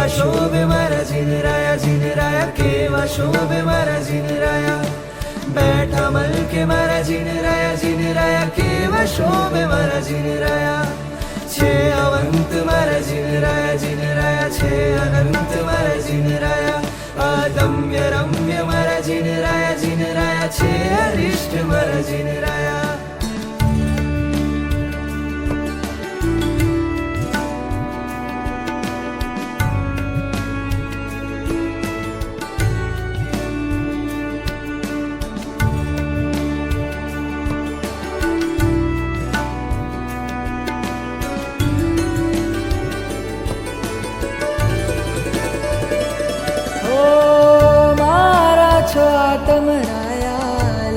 કેવા શોભે મારા જીનરાયા કેવા શોભે મારા જીનરાયા બેઠા મલકે મારા જીનરાયા કેવા શોભે મારા જીનરાયા છે અવંત મારા જીનરાયા છે અનંત મારા જીનરાયા અદમ્ય રમ્ય મારા જીનરાયા છે અરિષ્ટ મારા જીનરાયા तमराया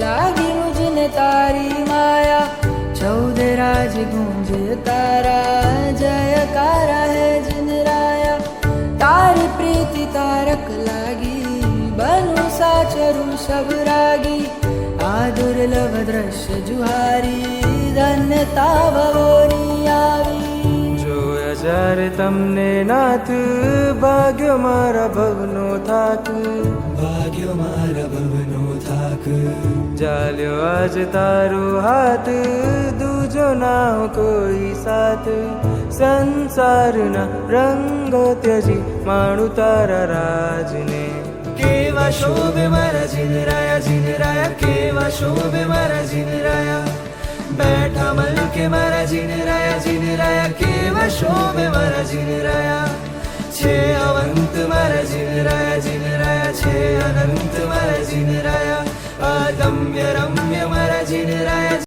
लागी मुझने तारी माया 14 राज गूंजे तारा जयकारा है जिनराया तारी प्रीति तारक लागी बनु साचरु सब रागी आ दुर्लभ दृश्य जुहारी धन्यता भवोनी आवी જ્યારે તમને નાથ ભાગ્યો મારા ભવનો થાક ભાગ્યો મારા ભવનો થાક ચાલ્યો આજ તારો હાથ દૂજો ના કોઈ સાથ સંસારના રંગો ત્યજી માણું તારા રાજને કેવા શોભે મારા જીનરાયા કેવા શોભે મારા જીનરાયા બેઠા મલકે મારા જીનરાયા કેવા શોભે મારા જીનરાયા છે અવંત મારા જીનરાયા છે અનંત મારા જીનરાયા અદમ્ય રમ્ય મારા જીનરાયા